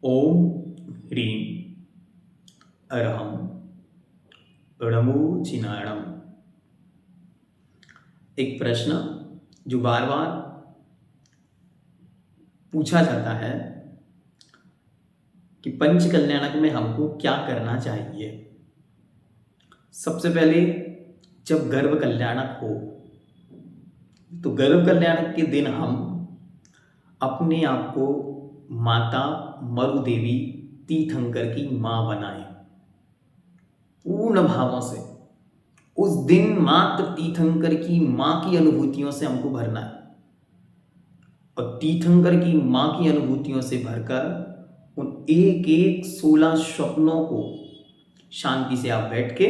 ओम ह्रीं अरहं णमोचिनाणम। एक प्रश्न जो बार बार पूछा जाता है कि पंच कल्याणक में हमको क्या करना चाहिए। सबसे पहले जब गर्भ कल्याणक हो तो गर्भ कल्याणक के दिन हम अपने आप को माता मरुदेवी तीर्थंकर की मां बनाएं पूर्ण भावों से। उस दिन मात्र तीर्थंकर की मां की अनुभूतियों से हमको भरना है और तीर्थंकर की मां की अनुभूतियों से भरकर उन एक एक 16 स्वप्नों को शांति से आप बैठ के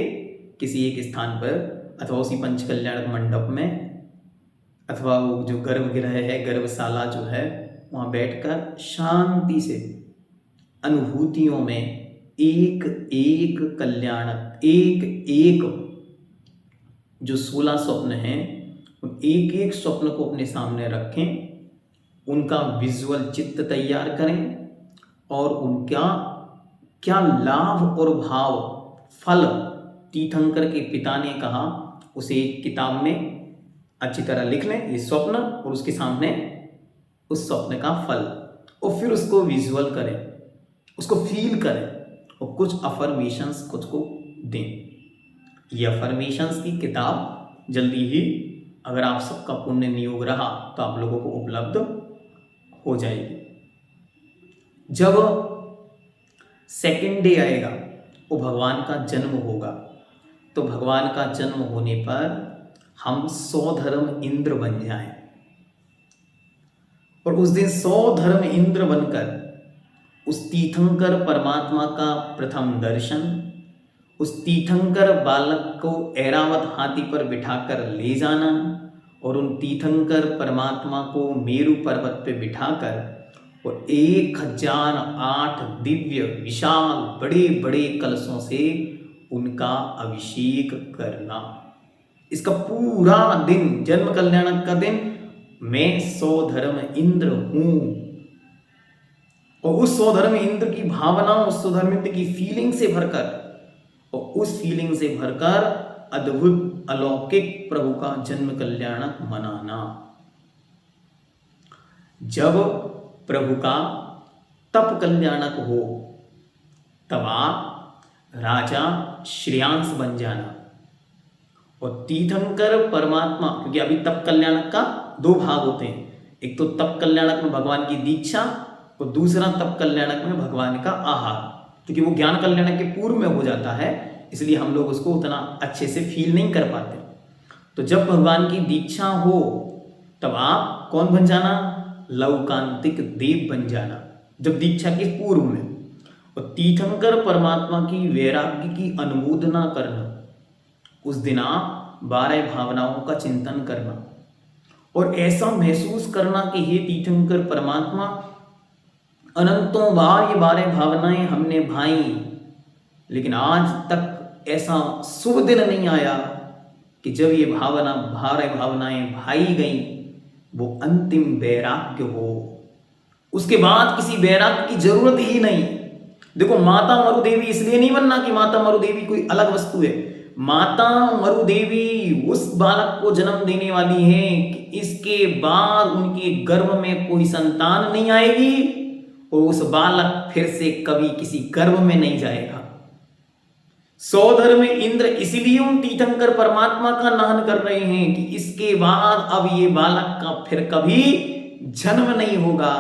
किसी एक स्थान पर अथवा उसी पंच कल्याणक मंडप में अथवा वो जो गर्भगृह है गर्भशाला जो है वहाँ बैठकर शांति से अनुभूतियों में एक एक कल्याणक एक एक जो 16 स्वप्न हैं उन एक एक स्वप्न को अपने सामने रखें, उनका विजुअल चित्र तैयार करें और उनका क्या लाभ और भाव फल तीर्थंकर के पिता ने कहा उसे एक किताब में अच्छी तरह लिख लें ये स्वप्न और उसके सामने उस स्वप्न का फल और फिर उसको विजुअल करें, उसको फील करें और कुछ अफर्मेशंस खुद को दें। ये अफर्मेशंस की किताब जल्दी ही अगर आप सबका पुण्य नियोग रहा तो आप लोगों को उपलब्ध हो जाएगी। जब सेकेंड डे आएगा वो भगवान का जन्म होगा तो भगवान का जन्म होने पर हम 100 धर्म इंद्र बन जाएं और उस दिन 100 धर्म इंद्र बनकर उस तीर्थंकर परमात्मा का प्रथम दर्शन, उस तीर्थंकर बालक को ऐरावत हाथी पर बिठाकर ले जाना और उन तीर्थंकर परमात्मा को मेरु पर्वत पे बिठाकर और 1008 दिव्य विशाल बड़े बड़े कलशों से उनका अभिषेक करना। इसका पूरा दिन जन्म कल्याणक का दिन मैं 100 धर्म इंद्र हूं और उस 100 धर्म इंद्र की भावना उस 100 धर्म इंद्र की फीलिंग से भरकर और उस फीलिंग से भरकर अद्भुत अलौकिक प्रभु का जन्म कल्याणक मनाना। जब प्रभु का तप कल्याणक हो तब आप राजा श्रेयांश बन जाना और तीर्थंकर परमात्मा, क्योंकि अभी तप कल्याणक का 2 भाग होते हैं, एक तो तप कल्याणक में भगवान की दीक्षा और दूसरा तप कल्याणक में भगवान का आहार। क्योंकि वो ज्ञान कल्याणक के पूर्व में हो जाता है इसलिए हम लोग उसको उतना अच्छे से फील नहीं कर पाते। तो जब भगवान की दीक्षा हो तब आप कौन बन जाना, लौकांतिक देव बन जाना जब दीक्षा के पूर्व में। और तीर्थंकर परमात्मा की वैराग्य की अनुमोदना करना, उस दिन आप 12 भावनाओं का चिंतन करना और ऐसा महसूस करना कि हे तीर्थंकर परमात्मा अनंतों बार ये 12 भावनाएं हमने भाई लेकिन आज तक ऐसा शुभ दिन नहीं आया कि जब ये 12 भावनाएं भाई गई वो अंतिम वैराग्य हो। उसके बाद किसी वैराग्य की जरूरत ही नहीं। देखो माता मरुदेवी इसलिए नहीं बनना कि माता मरुदेवी कोई अलग वस्तु है। माता मरुदेवी उस बालक को जन्म देने वाली है कि इसके बाद उनके गर्भ में कोई संतान नहीं आएगी और उस बालक फिर से कभी किसी गर्भ में नहीं जाएगा। 100 धर्म इंद्र इसीलिए उन तीर्थंकर परमात्मा का नाहन कर रहे हैं कि इसके बाद अब ये बालक का फिर कभी जन्म नहीं होगा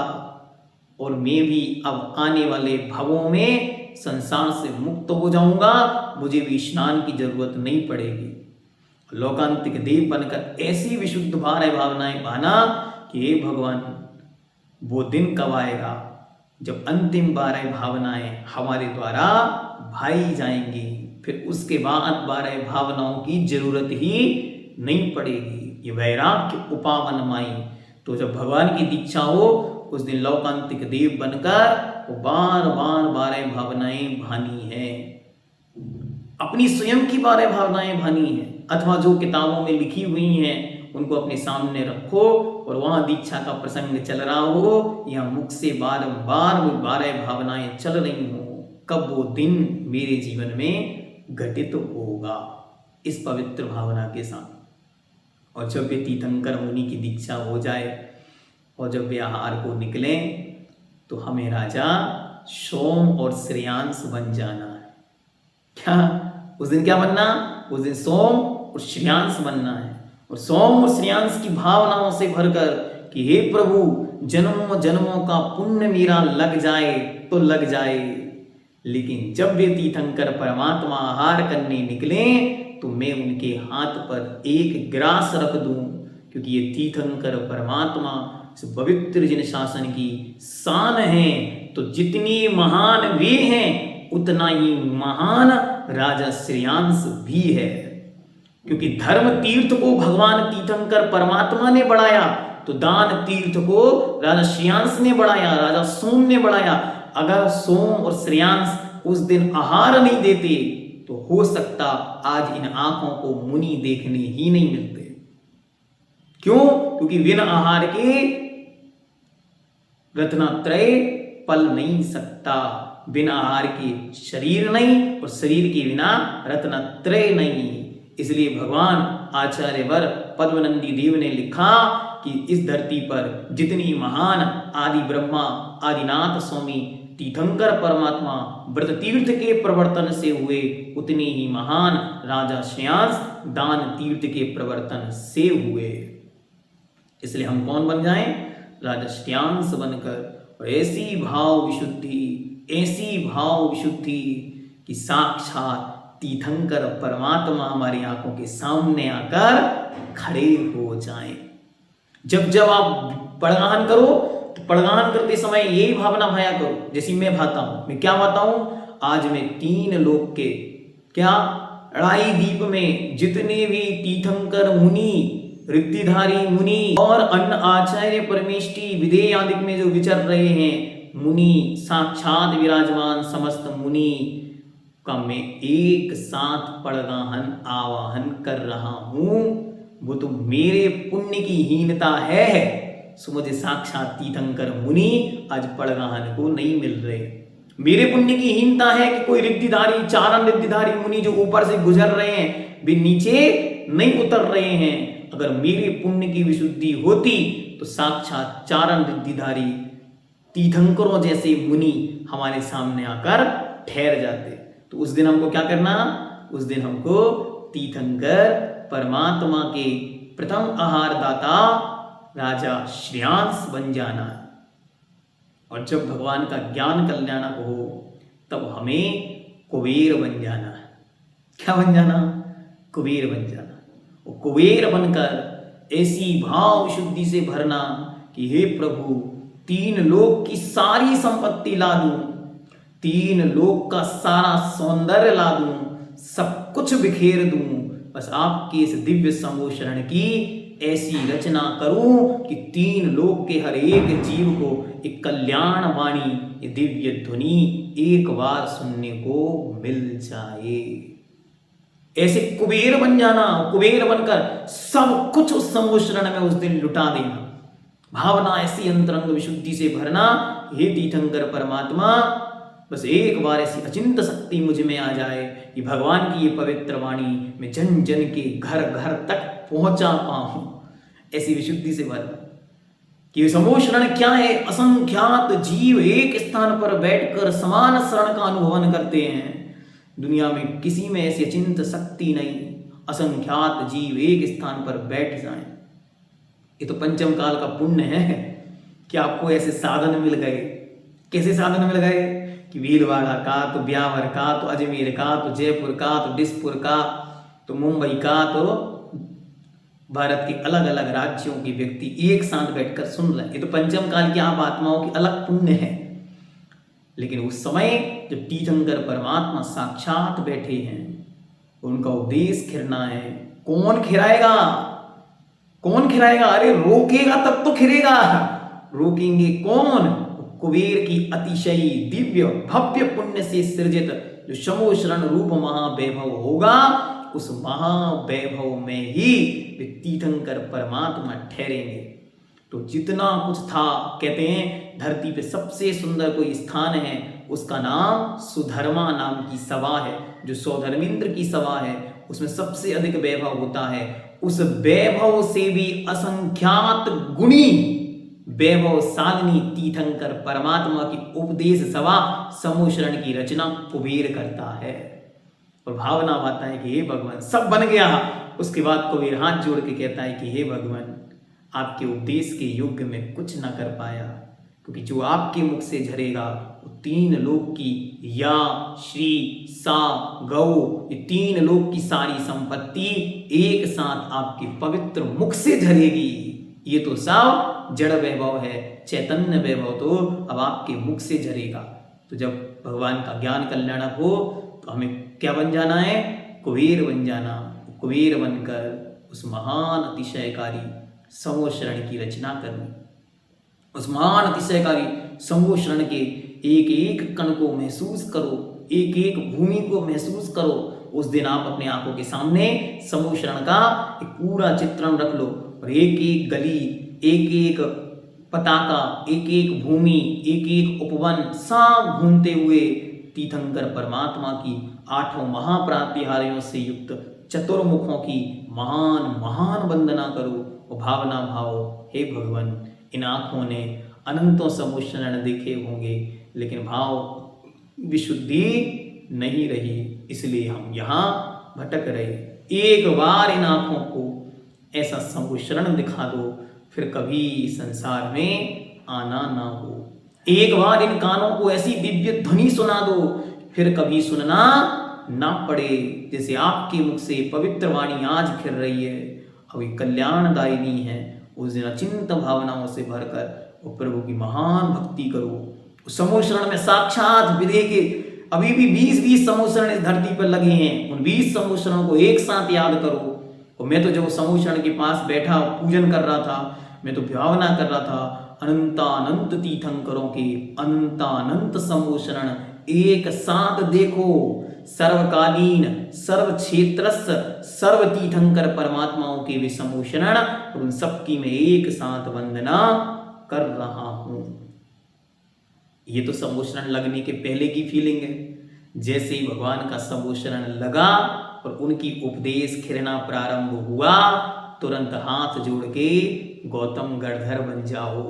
और मैं भी अब आने वाले भवों में संसार से मुक्त हो जाऊंगा, मुझे भी स्नान की जरूरत नहीं पड़ेगी। लोकांतिक देव बनकर ऐसी विशुद्ध 12 भावनाएं भाना कि हे भगवान वो दिन कब आएगा जब अंतिम 12 भावनाएं हमारे द्वारा भाई जाएंगी, फिर उसके बाद 12 भावनाओं की जरूरत ही नहीं पड़ेगी। ये वैराग्य उपावन माई। तो जब भगवान की दीक्षा हो उस दिन लौकांतिक देव बनकर वो बार बार 12 भावनाएं भानी है, अपनी स्वयं की 12 भावनाएं भानी है अथवा जो किताबों में लिखी हुई हैं उनको अपने सामने रखो और वहाँ दीक्षा का प्रसंग चल रहा हो या मुख से बारंबार वो 12 भावनाएं चल रही हो, कब वो दिन मेरे जीवन में घटित होगा इस पवित्र भावना के साथ। और जब वे तीर्थंकर मुनि की दीक्षा हो जाए और जब वे आहार को निकले तो हमें राजा सोम और श्रेयांस बन जाना है। क्या उस दिन क्या बनना? उस दिन सोम और श्रेयांस बनना है। और सोम और श्रेयांस की भावनाओं से भरकर कि हे प्रभु, जन्मों जन्मों का पुण्य मेरा लग जाए तो लग जाए, लेकिन जब वे तीर्थंकर परमात्मा आहार करने निकले तो मैं उनके हाथ पर एक ग्रास रख दूं, क्योंकि ये तीर्थंकर परमात्मा इस पवित्र जिन शासन की शान है। तो जितनी महान वे हैं उतना ही महान राजा श्रेयांस भी है, क्योंकि धर्म तीर्थ को भगवान तीर्थंकर परमात्मा ने बढ़ाया तो दान तीर्थ को राजा श्रेयांस ने बढ़ाया, राजा सोम ने बढ़ाया। अगर सोम और श्रेयांस उस दिन आहार नहीं देते तो हो सकता आज इन आंखों को मुनि देखने ही नहीं मिलते। क्यों? क्योंकि बिना आहार के रत्नत्रय पल नहीं सकता, बिना आहार के शरीर नहीं और शरीर के बिना रत्नत्रय नहीं। इसलिए भगवान आचार्य वर पद्मनंदी देव ने लिखा कि इस धरती पर जितनी महान आदि ब्रह्मा आदिनाथ स्वामी तीर्थंकर परमात्मा व्रत तीर्थ के प्रवर्तन से हुए, उतने ही महान राजा श्रेयांस दान तीर्थ के प्रवर्तन से हुए। इसलिए हम कौन बन जाएं? राजा श्रेयांस बनकर, और ऐसी भाव विशुद्धि कि साक्षात तीर्थंकर परमात्मा हमारी आंखों के सामने आकर खड़े हो जाएं। जब जब आप पड़गान करो तो पड़गान करते समय यही भावना भाया करो जैसी मैं भाता हूं। मैं क्या भाता हूं? आज मैं 3 लोक के क्या अढ़ाई द्वीप में जितने भी तीर्थंकर मुनि, रिद्धिधारी मुनि और अन्य आचार्य परमेष्टि विधेय आदि में जो विचर रहे हैं मुनि, साक्षात विराजमान समस्त मुनि का मैं एक साथ पड़गाहन आवाहन कर रहा हूं। वो तो मेरे पुण्य की हीनता है, सो मुझे साक्षात तीर्थंकर मुनि आज पड़गाहन को नहीं मिल रहे। मेरे पुण्य की हीनता है कि कोई रिद्धिधारी, चारण रिद्धिधारी मुनि जो ऊपर से गुजर रहे हैं वे नीचे नहीं उतर रहे हैं। अगर मेरे पुण्य की विशुद्धि होती तो साक्षात चारण रिद्धिधारी तीर्थंकरों जैसे मुनि हमारे सामने आकर ठहर जाते। तो उस दिन हमको क्या करना? उस दिन हमको तीर्थंकर परमात्मा के प्रथम आहार दाता राजा श्रेयांस बन जाना है। और जब भगवान का ज्ञान कल्याणक हो तब हमें कुबेर बन जाना है। क्या बन जाना? कुबेर बन जाना। और कुबेर बनकर ऐसी भाव शुद्धि से भरना कि हे प्रभु, 3 लोक की सारी संपत्ति ला दूं, 3 लोक का सारा सौंदर्य ला दूं, सब कुछ बिखेर दूं, बस आपके इस दिव्य सम्मोषण की ऐसी रचना करूं कि 3 लोक के हर एक जीव को एक कल्याण वाणी, ये दिव्य ध्वनि एक बार सुनने को मिल जाए। ऐसे कुबेर बन जाना, कुबेर बनकर सब कुछ उस सम्मोषण में उस दिन लुटा देना। भावना ऐसी अंतरंग विशुद्धि से भरना, हे तीर्थंकर परमात्मा, बस एक बार ऐसी अचिंत शक्ति मुझ में आ जाए कि भगवान की ये पवित्र वाणी मैं जन जन के घर घर तक पहुंचा पाऊं। ऐसी विशुद्धि से भरना कि सम्मोषण क्या है? असंख्यात जीव एक स्थान पर बैठकर समान शरण का अनुभवन करते हैं। दुनिया में किसी में ऐसी अचिंत शक्ति नहीं, असंख्यात जीव एक स्थान पर बैठ जाएं। ये तो पंचम काल का पुण्य है कि आपको ऐसे साधन मिल गए। कैसे साधन मिल गए? कि भीलवाड़ा का, तो ब्यावर का, तो अजमेर का, तो जयपुर का, तो डिस्पुर का, तो मुंबई का, तो भारत के अलग अलग राज्यों के व्यक्ति एक साथ बैठकर सुन रहे हैं। ये तो पंचम काल की आप आत्माओं की अलग पुण्य है। लेकिन उस समय जब तीर्थंकर परमात्मा साक्षात बैठे हैं, उनका उपदेश खिरना है। कौन खिराएगा? कौन खिराएगा? अरे रोकेगा तब तो खिरेगा, रोकेंगे कौन? कुबेर की अतिशय दिव्य भव्य पुण्य से सृजित जो सम्मोषण रूप महावैभव होगा, उस महावैभव में ही वे तीर्थंकर परमात्मा ठहरेंगे। तो जितना कुछ था, कहते हैं धरती पे सबसे सुंदर कोई स्थान है, उसका नाम सुधर्मा नाम की सभा है, जो सौधर्मेंद्र की सभा है, उसमें सबसे अधिक वैभव होता है। उस वैभव से भी असंख्यात गुणी वैभवशालिनी तीर्थंकर परमात्मा की उपदेश सभा समूह की रचना कुबेर करता है। और भावना आता है कि हे भगवान, सब बन गया। उसके बाद कुबेर हाथ जोड़ के कहता है कि हे भगवान, आपके उपदेश के युग में कुछ ना कर पाया, क्योंकि जो आपके मुख से झरेगा वो 3 लोक की या श्री सा गौ, ये 3 लोक की सारी संपत्ति एक साथ आपके पवित्र मुख से झरेगी। ये तो सब जड़ वैभव है, चैतन्य वैभव तो अब आपके मुख से झरेगा। तो जब भगवान का ज्ञान कल्याणक हो तो हमें क्या बन जाना है? कुबेर बन जाना। कुबेर बनकर उस महान अतिशयकारी समूह शरण की रचना करनी, उस महान अतिशयकारी समूह शरण के एक एक कण को महसूस करो, एक एक भूमि को महसूस करो। उस दिन आप अपने आंखों के सामने समूह शरण का एक पूरा चित्रण रख लो, और एक एक गली, एक एक पताका, एक एक भूमि, एक एक उपवन सब घूमते हुए तीर्थंकर परमात्मा की 8 महाप्रातिहार्यों से युक्त चतुर्मुखों की महान महान वंदना करो और भावना भाव, हे भगवान, इन आँखों ने अनंतों समूह शरण देखे होंगे, लेकिन भाव विशुद्धि नहीं रही, इसलिए हम यहाँ भटक रहे। एक बार इन आँखों को ऐसा समूह शरण दिखा दो, फिर कभी संसार में आना ना हो। एक बार इन कानों को ऐसी दिव्य ध्वनि सुना दो, फिर कभी सुनना ना पड़े। जैसे आपके मुख से पवित्र वाणी आज फिर रही है, अभी कल्याणदायिनी है। उस दिन अचिंत भावनाओं से भरकर वो प्रभु की महान भक्ति करो। समूह शरण में साक्षात विधे के अभी भी 20-20 समूह शरण इस धरती पर लगे हैं, उन 20 समूह शरण को एक साथ याद करो। और मैं तो जब समूह शरण के पास बैठा पूजन कर रहा था, मैं तो भावना कर रहा था, अनंतानंत तीर्थंकरों के अनंतानंत समूह शरण एक साथ देखो, सर्वकालीन सर्व क्षेत्रस्थ सर्व तीर्थंकर परमात्माओं के वे समूह शरण, और उन सबकी मैं एक साथ वंदना कर रहा हूं। ये तो समूह शरण लगने के पहले की फीलिंग है। जैसे ही भगवान का समूह शरण लगा और उनकी उपदेश खिरना प्रारंभ हुआ, तुरंत हाथ जोड़ के गौतम गणधर बन जाओ,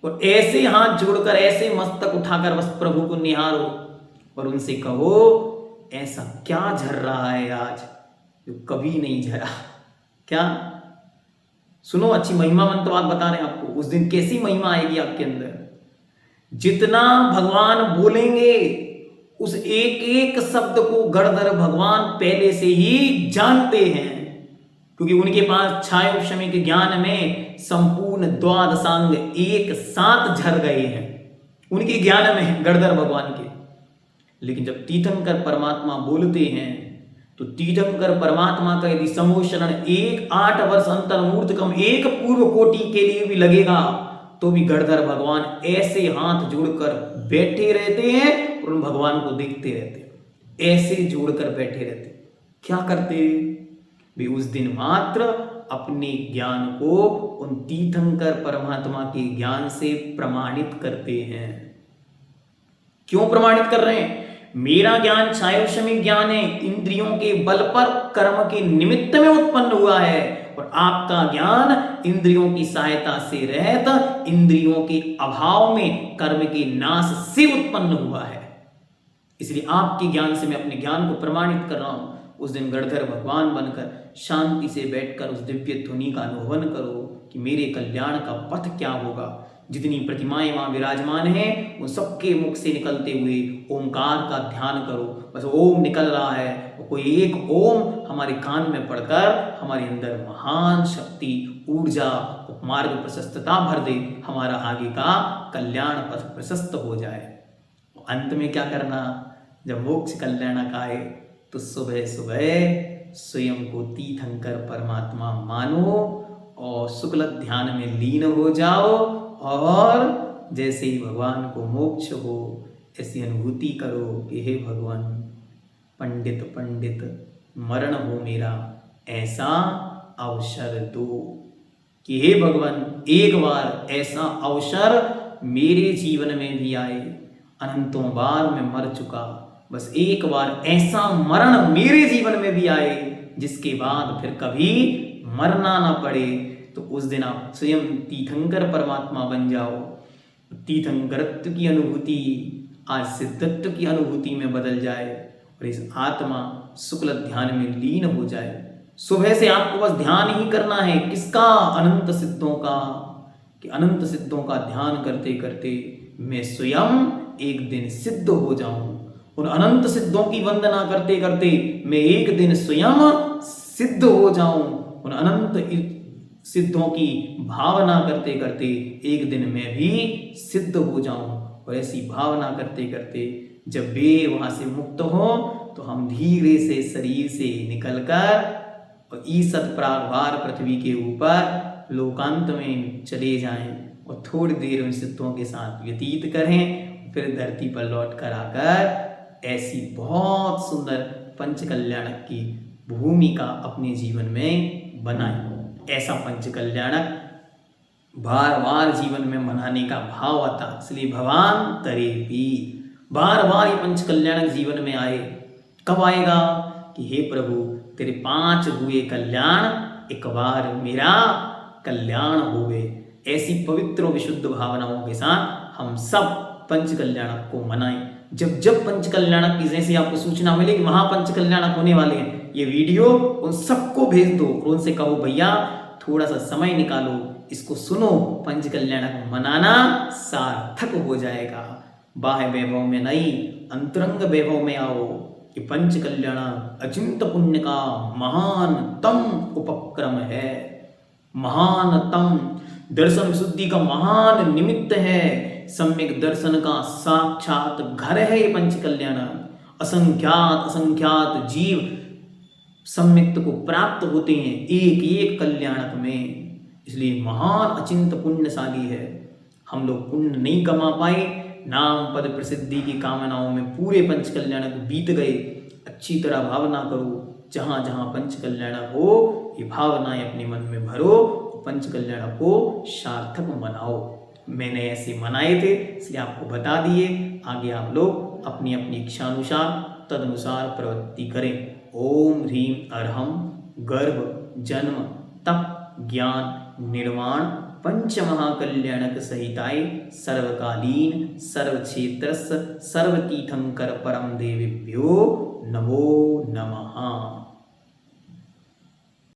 और ऐसे हाथ जोड़कर ऐसे मस्तक उठाकर बस प्रभु को निहारो और उनसे कहो, ऐसा क्या झर रहा है आज जो कभी नहीं झरा? क्या? सुनो, अच्छी महिमा मंत्र बात बता रहे हैं आपको। उस दिन कैसी महिमा आएगी आपके अंदर, जितना भगवान बोलेंगे उस एक एक शब्द को गणधर भगवान पहले से ही जानते हैं, क्योंकि उनके पास छायोपशमी ज्ञान में संपूर्ण द्वादशांग एक साथ झर गए हैं, उनके ज्ञान में गणधर भगवान के। लेकिन जब तीर्थंकर परमात्मा बोलते हैं तो तीर्थंकर परमात्मा का यदि समूह शरण 8 वर्ष अंतर्मूर्त कम एक पूर्व कोटि के लिए भी लगेगा, तो भी गणधर भगवान ऐसे हाथ जोड़कर बैठे रहते हैं और उन भगवान को देखते रहते हैं, ऐसे जोड़कर बैठे रहते। क्या करते वे? उस दिन मात्र अपने ज्ञान को उन तीर्थंकर परमात्मा के ज्ञान से प्रमाणित करते हैं। क्यों प्रमाणित कर रहे हैं? मेरा ज्ञान छायोपशमी ज्ञान है, इंद्रियों के बल पर कर्म के निमित्त में उत्पन्न हुआ है, और आपका ज्ञान इंद्रियों की सहायता से रहता इंद्रियों के अभाव में कर्म के नाश से उत्पन्न हुआ है। इसलिए आपके ज्ञान से मैं अपने ज्ञान को प्रमाणित कर रहा हूं। उस दिन गणधर भगवान बनकर शांति से बैठकर उस दिव्य ध्वनि का अनुभवन करो कि मेरे कल्याण का पथ क्या होगा। जितनी प्रतिमाएं वहां विराजमान हैं, उन सबके मुख से निकलते हुए ओमकार का ध्यान करो। बस ओम निकल रहा है, कोई एक ओम हमारे कान में पड़कर हमारे अंदर महान शक्ति, ऊर्जा, मार्ग प्रशस्तता भर दे, हमारा आगे का कल्याण पथ प्रशस्त हो जाए। अंत में क्या करना? जब मोक्ष कल्याणक आए तो सुबह सुबह स्वयं को तीर्थंकर परमात्मा मानो और शुक्ल ध्यान में लीन हो जाओ, और जैसे ही भगवान को मोक्ष हो ऐसी अनुभूति करो कि हे भगवान, पंडित पंडित मरण हो मेरा ऐसा अवसर दो। कि हे भगवान, एक बार ऐसा अवसर मेरे जीवन में भी आए। अनंतों बार मैं मर चुका, बस एक बार ऐसा मरण मेरे जीवन में भी आए जिसके बाद फिर कभी मरना ना पड़े। तो उस दिन आप स्वयं तीर्थंकर परमात्मा बन जाओ। तीर्थंकरत्व की अनुभूति आज सिद्धत्व की अनुभूति में बदल जाए और इस आत्मा शुक्ल ध्यान में लीन हो जाए। सुबह से आपको बस ध्यान ही करना है, किसका? अनंत सिद्धों का। कि अनंत सिद्धों का ध्यान करते करते मैं स्वयं एक दिन सिद्ध हो जाऊं। उन अनंत सिद्धों की वंदना करते करते मैं एक दिन स्वयं सिद्ध हो जाऊं। उन अनंत सिद्धों की भावना करते करते एक दिन मैं भी सिद्ध हो जाऊं। और ऐसी भावना करते करते जब वे वहां से मुक्त हो तो हम धीरे से शरीर से निकलकर और ईसत प्रागभार पृथ्वी के ऊपर लोकांत में चले जाएं और थोड़ी देर उन सिद्धों के साथ व्यतीत करें। फिर धरती पर लौट कर आकर ऐसी बहुत सुंदर पंच कल्याणक की भूमिका अपने जीवन में बनाएं। ऐसा पंच कल्याणक बार बार जीवन में मनाने का भाव आता, इसलिए भगवान तरे भी बार बार ये पंच कल्याणक जीवन में आए। कब आएगा? कि हे प्रभु, तेरे 5 हुए कल्याण एक बार मेरा कल्याण हो गए। ऐसी पवित्र और विशुद्ध भावनाओं के साथ हम सब पंच कल्याणक को मनाएं। जब जब पंच कल्याणक की जैसे आपको सूचना मिले कि महापंच कल्याणक होने वाले हैं, ये वीडियो उन सबको भेज दो और उनसे कहो भैया थोड़ा सा समय निकालो, इसको सुनो, पंच कल्याणक मनाना सार्थक हो जाएगा। बाह्य वैभव में नहीं, अंतरंग वैभव में आओ। कि पंच कल्याण अचिंत पुण्य का महानतम उपक्रम है, महानतम दर्शन विशुद्धि का महान निमित्त है, सम्यक दर्शन का साक्षात घर है ये पंच कल्याण। असंख्यात असंख्यात जीव सम्यक्त को प्राप्त होते हैं एक एक कल्याणक में, इसलिए महान अचिंत पुण्यशाली है। हम लोग पुण्य नहीं कमा पाए, नाम पद प्रसिद्धि की कामनाओं में पूरे पंच कल्याणक बीत गए। अच्छी तरह भावना करो, जहाँ जहाँ पंच कल्याणक हो ये भावनाएं अपने मन में भरो, पंच कल्याणक को सार्थक मनाओ। मैंने ऐसे मनाए थे इसलिए आपको बता दिए, आगे आप लोग अपनी अपनी इच्छानुसार तदनुसार प्रवृत्ति करें। ओम ह्रीम अरहम गर्भ जन्म तप ज्ञान निर्वाण पंच महाकल्याणक सहिताय सर्वकालीन सर्वक्षेत्रस्य सर्वतीर्थंकर परम देवेभ्यो नमो नमः।